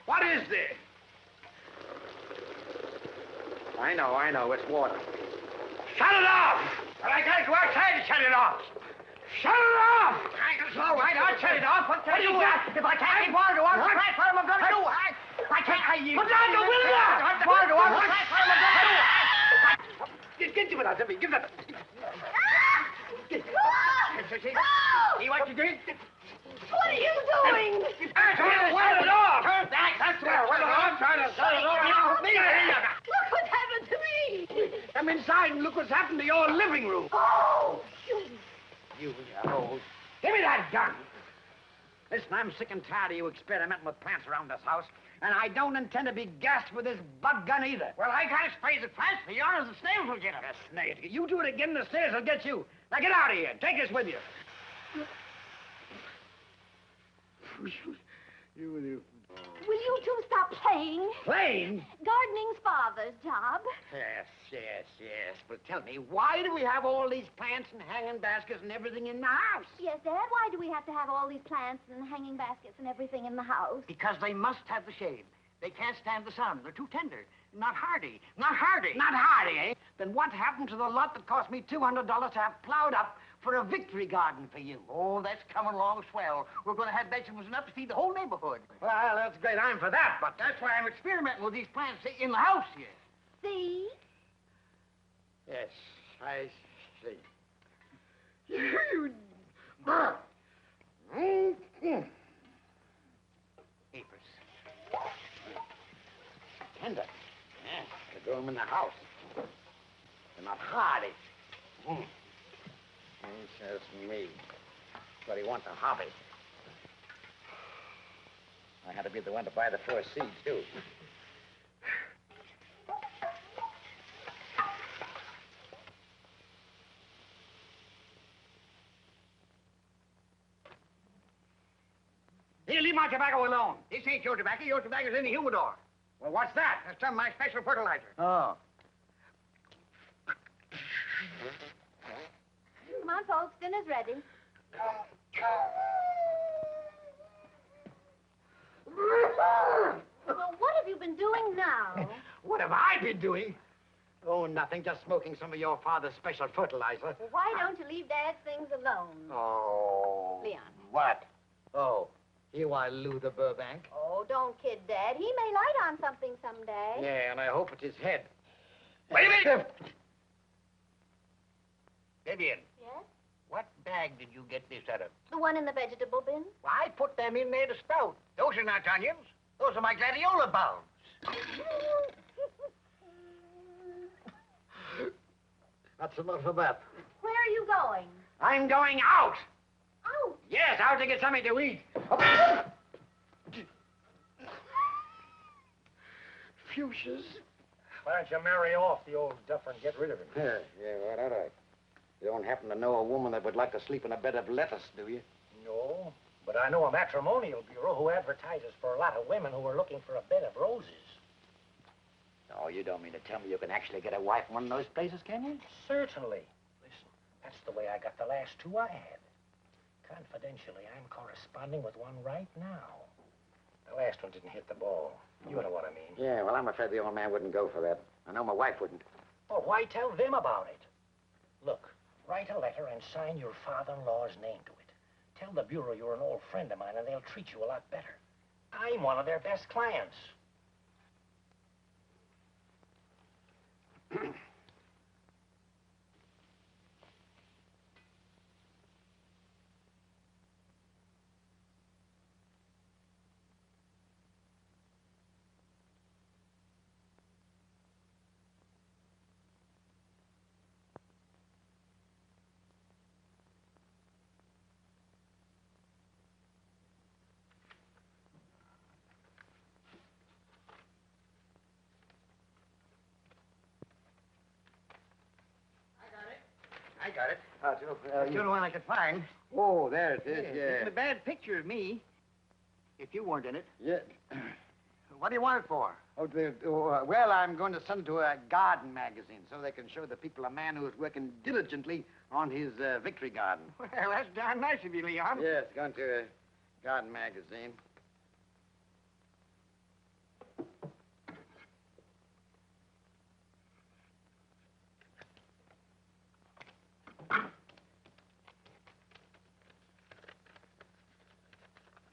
What is this? I know. It's water. Shut it off! Well, I gotta go outside and shut it off. Shut it off! It's all right, I'll shut it off. What do you got? If I can't get water to off the platform, I'm gonna do. I can't. Put down the window! Water to off the platform, I'm gonna do. Give it out to me. Give it. See what you did? What are you doing? Shut it off! That's where I'm trying to shut it off. Look what happened to me. I'm inside, and look what's happened to your living room. Oh! You Errol. Give me that gun. Listen, I'm sick and tired of you experimenting with plants around this house, and I don't intend to be gassed with this bug gun either. Well, I gotta spray the plants for you, or the snails will get it. The snails? You do it again, the snails will get you. Now get out of here. Take this with you. Will you two stop playing? Playing? Gardening's father's job. Yes. But tell me, why do we have all these plants and hanging baskets and everything in the house? Yes, Dad, why do we have to have all these plants and hanging baskets and everything in the house? Because they must have the shade. They can't stand the sun. They're too tender. Not hardy. Not hardy, eh? Then what happened to the lot that cost me $200 to have plowed up for a victory garden for you? Oh, that's coming along swell. We're going to have vegetables enough to feed the whole neighborhood. Well, that's great. I'm for that, but That's why I'm experimenting with these plants in the house here. See? yes, I see. Papers. Tender. Yes, to grow them in the house. They're not hardy. It's just me. But he wants a hobby. I had to be the one to buy the first seed, too. Here, leave my tobacco alone. This ain't your tobacco. Your tobacco's in the humidor. Well, what's that? That's some of my special fertilizer. Oh. Come on, folks, dinner's ready. Well, what have you been doing now? What have I been doing? Oh, nothing. Just smoking some of your father's special fertilizer. Well, why don't you leave Dad's things alone? Oh. Leon. What? Oh, you are Luther Burbank? Oh, don't kid Dad. He may light on something someday. Yeah, and I hope it's his head. Wait a minute! Vivian, Yes? what bag did you get this out of? The one in the vegetable bin? Well, I put them in there to sprout. Those are not onions. Those are my gladiola bulbs. That's enough of that. Where are you going? I'm going out. Out? Yes, out to get something to eat. Fuchsias. Why don't you marry off the old duffer and get rid of him? Yeah, well, all right. You don't happen to know a woman that would like to sleep in a bed of lettuce, do you? No, but I know a matrimonial bureau who advertises for a lot of women who are looking for a bed of roses. Oh, you don't mean to tell me you can actually get a wife in one of those places, can you? Certainly. Listen, that's the way I got the last two I had. Confidentially, I'm corresponding with one right now. The last one didn't hit the ball. You know what I mean. Yeah, well, I'm afraid the old man wouldn't go for that. I know my wife wouldn't. Well, why tell them about it? Look, write a letter and sign your father-in-law's name to it. Tell the bureau you're an old friend of mine and they'll treat you a lot better. I'm one of their best clients. I got it. That's the only one I could find. Oh, there it is, It's a bad picture of me. If you weren't in it. Yeah. What do you want it for? Well, I'm going to send it to a garden magazine so they can show the people a man who is working diligently on his victory garden. Well, that's darn nice of you, Leon. Yes, going to a garden magazine. Let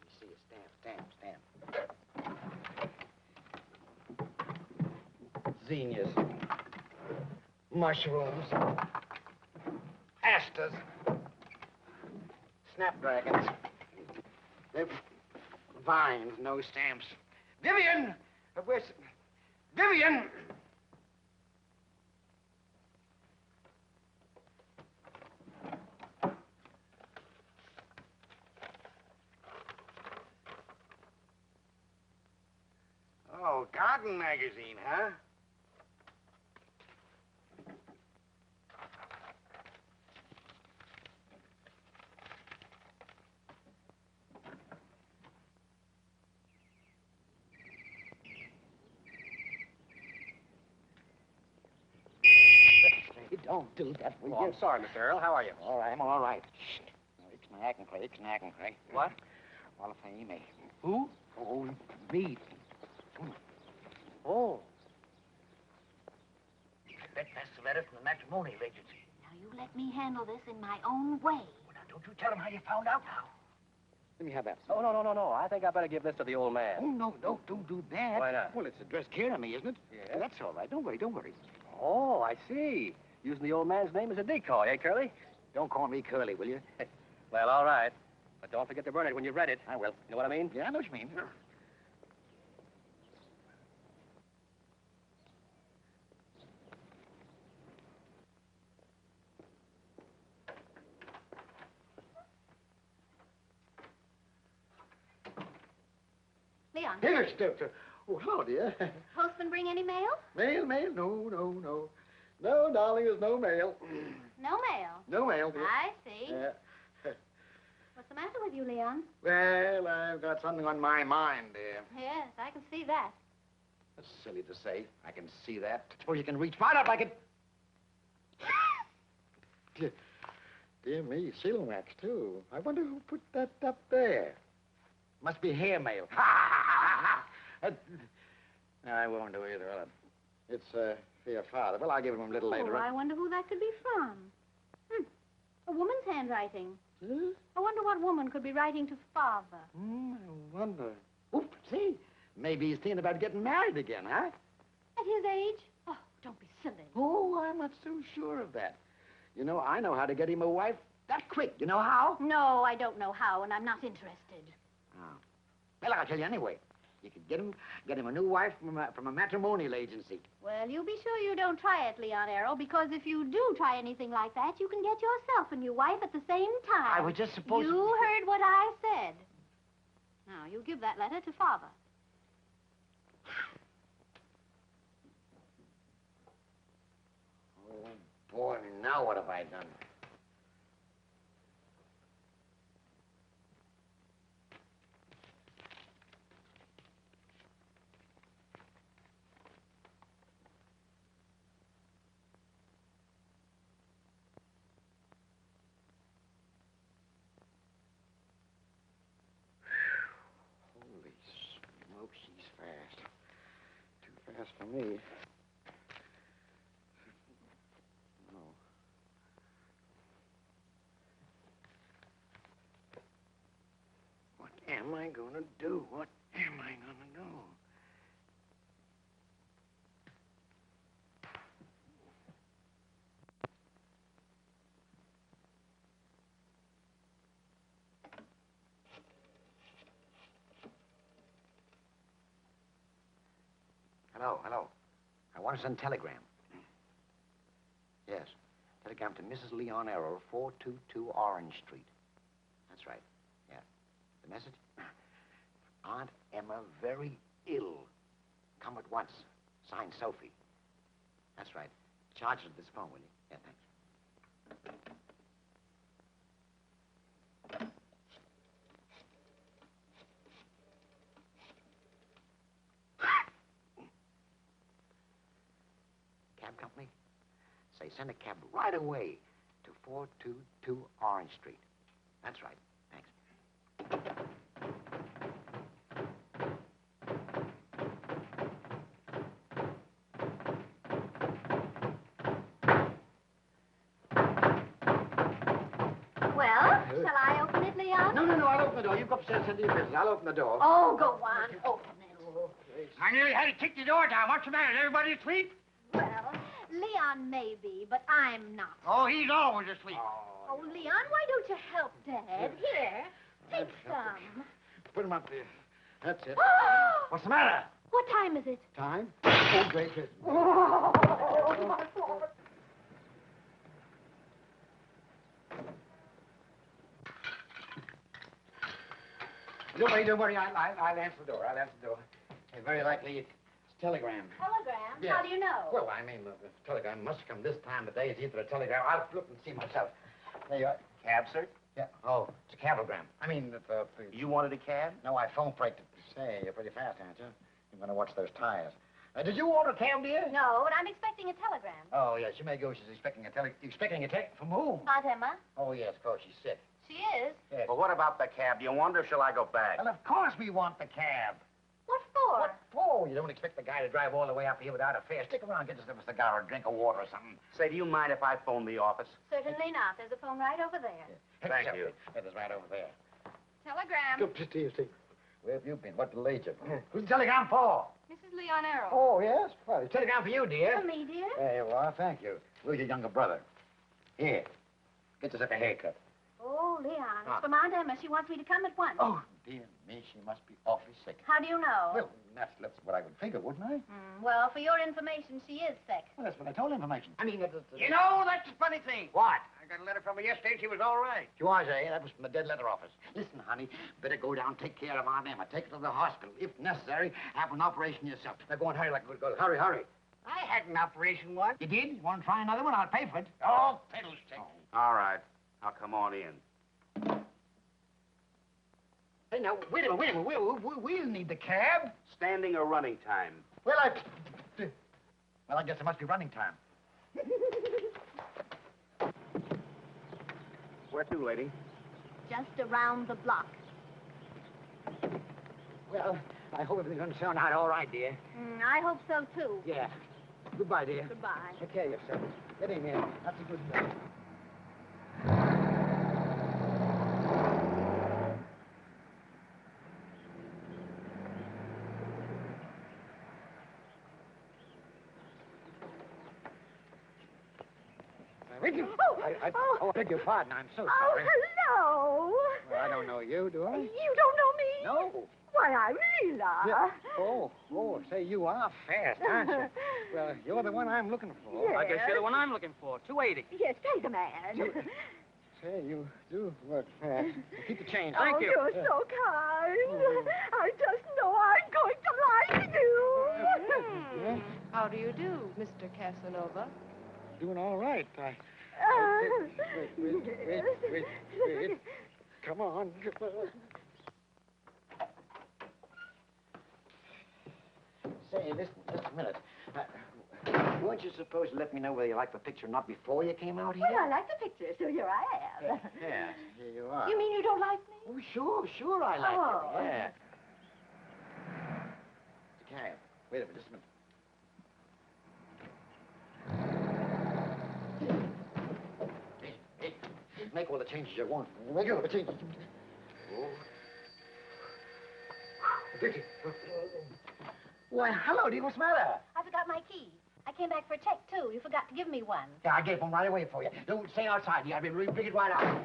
me see a stamp. Zinnias. Mushrooms. Asters. Snapdragons. Vines, no stamps. Vivian! Where's... Vivian! Oh, garden magazine, huh? Don't do that, will you? I'm sorry, Mr. Errol. How are you? All right, I'm all right. Shh. Ixnay. What? Walla me. Who? Oh, me. Oh. That's the letter from the matrimonial agency. Now, you let me handle this in my own way. Well, now, don't you tell them how you found out now. Let me have that. Oh, no. I think I better give this to the old man. Oh, no, don't do that. Why not? Well, it's addressed care to me, isn't it? Yes. That's all right. Don't worry. Oh, I see. Using the old man's name as a decoy, eh, Curly? Don't call me Curly, will you? Well, all right. But don't forget to burn it when you've read it. I will. You know what I mean? Yeah, I know what you mean. Leon, Here, Stepper. Oh, hello, dear. postman bring any mail? Mail? No. No, darling, there's no mail. No mail. No mail, dear. I see. Yeah. What's the matter with you, Leon? Well, I've got something on my mind, dear. Yes, I can see that. That's silly to say. I can see that. Suppose you can reach right up like it. Dear me, seal wax, too. I wonder who put that up there. Must be hair mail. No, I won't do either, will it? It's for your father. Well, I'll give him a little later on. I wonder who that could be from. A woman's handwriting. Huh? I wonder what woman could be writing to father. I wonder. Oh, see, maybe he's thinking about getting married again, huh? At his age? Oh, don't be silly. Oh, I'm not so sure of that. You know, I know how to get him a wife that quick. You know how? No, I don't know how, and I'm not interested. Oh. Well, I'll tell you anyway. You could get him a new wife from a matrimonial agency. Well, you be sure you don't try it, Leon Errol, because if you do try anything like that, you can get yourself a new wife at the same time. I was just supposing... You heard what I said. Now, you give that letter to father. Oh, boy, now what have I done? Holy smoke, she's fast. Too fast for me. No. What am I going to do? What am I going to do? Hello. I want to send a telegram. Yes. Telegram to Mrs. Leon Errol, 422 Orange Street. That's right. Yeah. The message? Aunt Emma very ill. Come at once. Signed, Sophie. That's right. Charge it to this phone, will you? Yeah, thanks. company? Say, send a cab right away to 422 Orange Street. That's right. Thanks. Well, shall I open it, Leon? No, I'll open the door. You go upstairs and do your business. I'll open the door. Oh, go on. Open it. I nearly had to kick the door down. What's the matter? Is everybody asleep? Well, Leon may be, but I'm not. Oh, he's always asleep. Oh, Leon, why don't you help Dad? Here, take some. Put him up there. That's it. What's the matter? What time is it? Time? Oh, great. Oh, my God. Don't worry. I'll answer the door. Very likely it's a telegram. Telegram? Yes. How do you know? Well, I mean, the telegram must have come this time of day. It's either a telegram. I'll look and see myself. There you are. Cab, sir? Yeah. Oh, it's a cablegram. I mean, You wanted a cab? No, I phone freight to say you're pretty fast, aren't you? You're going to watch those tires. Did you order a cab, dear? No, but I'm expecting a telegram. Oh, yes, you may go. She's expecting a text from whom? Aunt Emma? Oh, yes, of course, she's sick. She is? Yes. Well, what about the cab? Do you want it or shall I go back? Well, of course we want the cab. What for? What for? You don't expect the guy to drive all the way up here without a fare. Stick around, get yourself a cigar or a drink of water or something. Say, do you mind if I phone the office? Certainly not. There's a phone right over there. Thank you. It is right over there. Telegram. Good to see you, Steve. Where have you been? What delayed you? Who's the telegram for? Mrs. Leon Errol. Oh, yes? Well, it's a telegram for you, dear. For me, dear? There you are. Thank you. Where's your younger brother? Here. Get yourself a haircut. Oh, Leon. It's from Aunt Emma. She wants me to come at once. Oh, dear me. She must be awfully sick. How do you know? Well, that's what I would figure, wouldn't I? Well, for your information, she is sick. Well, that's what I told information. I mean, You know, that's the funny thing. What? I got a letter from her yesterday. She was all right. You was, eh? That was from the dead letter office. Listen, honey, better go down, take care of Aunt Emma. Take her to the hospital. If necessary, have an operation yourself. Now, go on, hurry like a good girl. Hurry. I had an operation once. You did? You want to try another one? I'll pay for it. Oh, fiddlestick. All right. I'll come on in. Hey, now, wait a minute. We'll need the cab. Standing or running time? Well, I guess it must be running time. Where to, lady? Just around the block. Well, I hope everything's going to turn out all right, dear. I hope so, too. Yeah. Goodbye, dear. Goodbye. Take care of yourself. Get in here. That's a good girl. I beg your pardon. I'm so sorry. Hello. Well, I don't know you, do I? You don't know me? No. Why, I'm Leela. Yeah. Oh, say, you are fast, aren't you? Well, you're the one I'm looking for. Yes. I guess you're the one I'm looking for. 280. Yes, pay the man. Say, you do work fast. Well, keep the change. Oh, Thank you. you're so kind. I just know I'm going to like you. Yeah? How do you do, Mr. Casanova? Doing all right. Wait. Come on. Say, listen, just a minute. Weren't you supposed to let me know whether you liked the picture or not before you came out here? Well, I like the picture, so here I am. Yeah, here you are. You mean you don't like me? Oh, sure I like Oh. you. Yeah. Okay, wait a minute, just a minute. Hey, make all the changes you want. Make all the changes. Oh. Why, hello, dear. What's the matter? I forgot my key. I came back for a check, too. You forgot to give me one. Yeah, I gave one right away for you. Don't stay outside, dear. I'll bring it right out.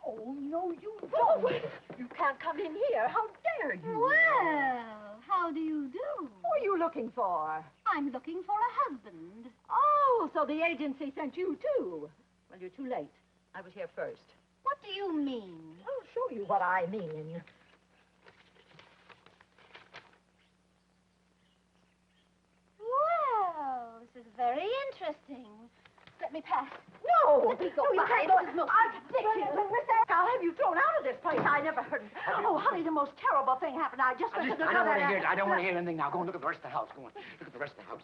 Oh, no, you don't. You can't come in here. How dare you? Well, how do you do? Who are you looking for? I'm looking for a husband. Oh, so the agency sent you, too. Well, you're too late. I was here first. What do you mean? I'll show you what I mean. Well, this is very interesting. Let me pass. No! Let me go No, you by. can't. This is most ridiculous. Miss Ann, I'll have you thrown out of this place. I never heard. Oh, honey, the most terrible thing happened. I just... I don't want to hear it. I don't want to hear anything now. Go and look at the rest of the house. Go on. Look at the rest of the house.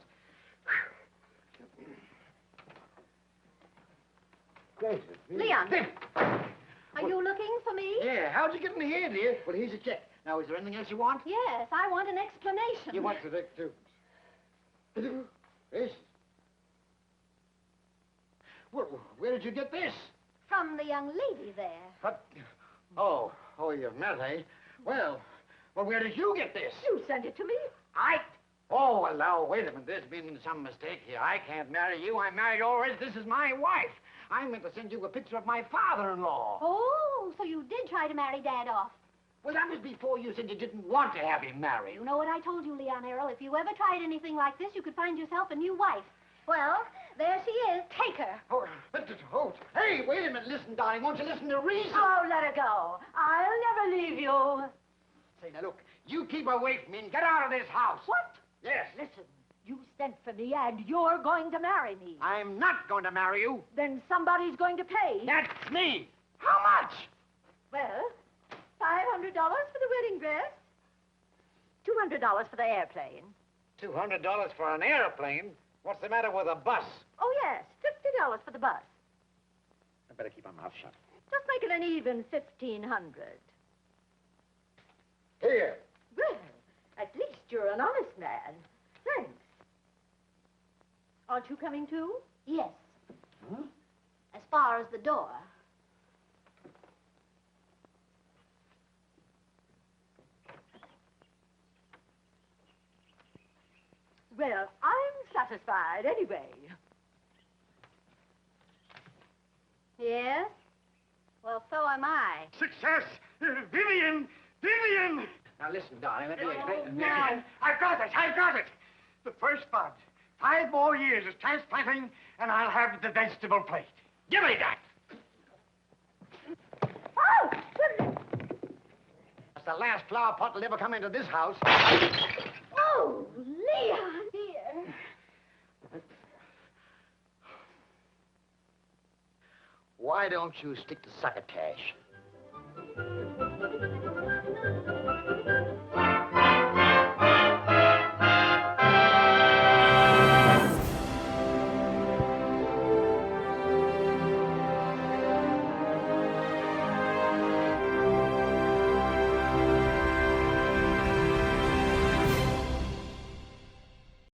Gracious. Leon. Are you looking for me? Yeah, how'd you get in here, dear? Well, here's a check. Now, is there anything else you want? Yes, I want an explanation. You want to too. This? Well, where did you get this? From the young lady there. What? Oh, you met, eh? Well, where did you get this? You sent it to me. Oh, well, now, wait a minute. There's been some mistake here. I can't marry you. I'm married already. This is my wife. I meant to send you a picture of my father-in-law. Oh, so you did try to marry Dad off. Well, that was before you said you didn't want to have him married. You know what I told you, Leon Errol? If you ever tried anything like this, you could find yourself a new wife. Well, there she is. Take her. Hey, wait a minute. Listen, darling. Won't you listen to reason? Oh, let her go. I'll never leave you. Say, now, look. You keep away from me and get out of this house. What? Yes. Listen, you sent for me and you're going to marry me. I'm not going to marry you. Then somebody's going to pay. That's me. How much? Well, $500 for the wedding dress. $200 for the airplane. $200 for an airplane? What's the matter with a bus? Oh, yes, $50 for the bus. I better keep my mouth shut. Just make it an even $1,500. Here. Well, at least you're an honest man. Thanks. Aren't you coming too? Yes. Huh? As far as the door. Well, I'm satisfied anyway. Yes? Well, so am I. Success! Vivian! Vivian! Now, listen, darling, let me explain. Vivian, I've got it! The first bud. 5 more years of transplanting, and I'll have the vegetable plate. Give me that! Oh! That's the last flower pot that'll ever come into this house. Oh, Leon! Here. Why don't you stick to succotash?